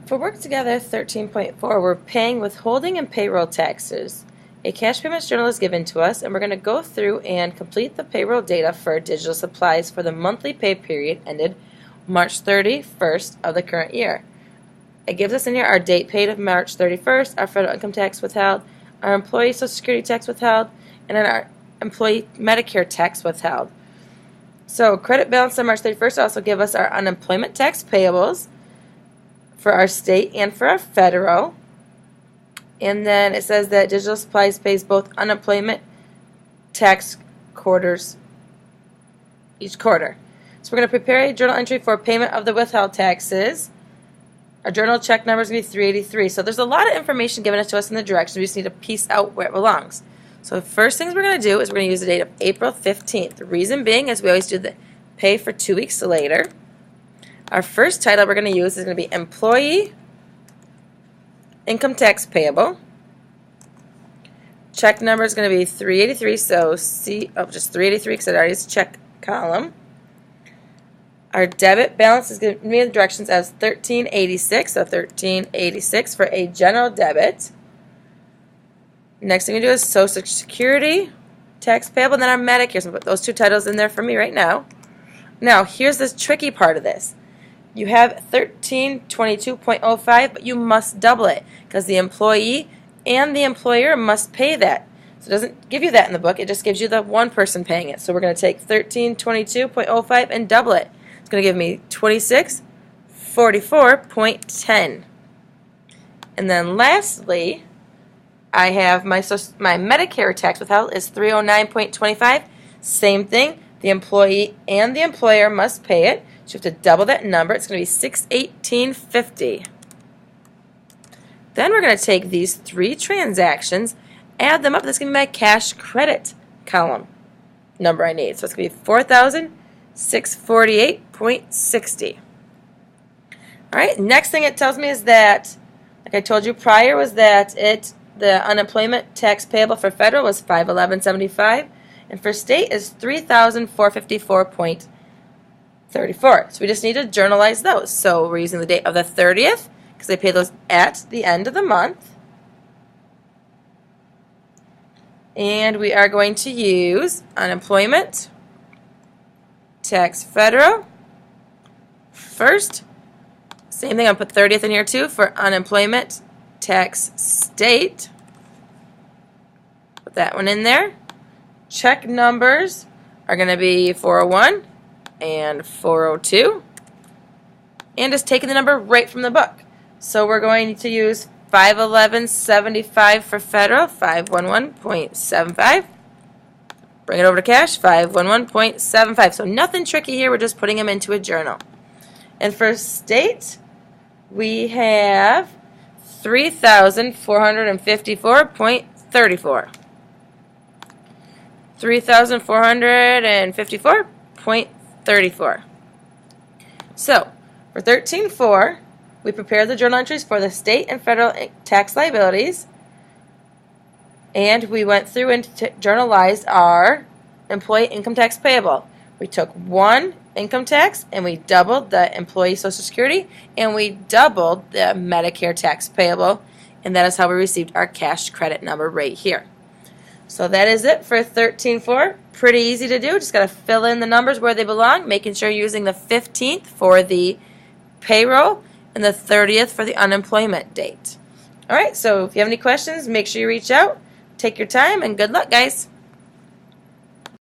For Work Together 13.4, we're paying withholding and payroll taxes. A cash payments journal is given to us, and we're going to go through and complete the payroll data for digital supplies for the monthly pay period ended March 31st of the current year. It gives us in here our date paid of March 31st, our federal income tax withheld, our employee social security tax withheld, and then our employee Medicare tax withheld. So credit balance on March 31st also give us our unemployment tax payables for our state and for our federal. And then it says that Digital Supplies pays both unemployment tax quarters each quarter. So we're going to prepare a journal entry for payment of the withheld taxes. Our journal check number is going to be 383. So there's a lot of information given to us in the directions. We just need to piece out where it belongs. So the first things we're going to do is we're going to use the date of April 15th. The reason being is we always do the pay for 2 weeks later. Our first title we're going to use is going to be Employee Income Tax Payable. Check number is going to be 383, so just 383 because it already is a check column. Our debit balance is going to be in the directions as 1386, so 1386 for a general debit. Next thing we do is Social Security tax payable, and then our Medicare. So I'm going to put those two titles in there for me right now. Now, here's the tricky part of this. You have 1322.05, but you must double it because the employee and the employer must pay that. So it doesn't give you that in the book. It just gives you the one person paying it. So we're going to take 1322.05 and double it. It's going to give me 2644.10. And then lastly, I have my Medicare tax withheld is 309.25. Same thing. The employee and the employer must pay it. So you have to double that number. It's going to be 618.50. Then we're going to take these three transactions, add them up. That's going to be my cash credit column number I need. So it's going to be 4,648.60. All right. Next thing it tells me is that, like I told you prior, was that the unemployment tax payable for federal was $511.75, and for state is $3,454.34. So we just need to journalize those. So we're using the date of the 30th because they pay those at the end of the month. And we are going to use unemployment tax federal first. Same thing, I'll put 30th in here too for unemployment tax state. Put that one in there. Check numbers are going to be 401 and 402. And just taking the number right from the book. So we're going to use 511.75 for federal, 511.75. Bring it over to cash, 511.75. So nothing tricky here. We're just putting them into a journal. And for state, we have 3,454.34. 3,454.34. So, for 13.4, we prepared the journal entries for the state and federal tax liabilities, and we went through and journalized our employee income tax payable. We took one income tax and we doubled the employee social security and we doubled the Medicare tax payable, and that is how we received our cash credit number right here. So that is it for 13.4. Pretty easy to do. Just got to fill in the numbers where they belong, making sure you're using the 15th for the payroll and the 30th for the unemployment date. All right, so if you have any questions, make sure you reach out. Take your time, and good luck, guys.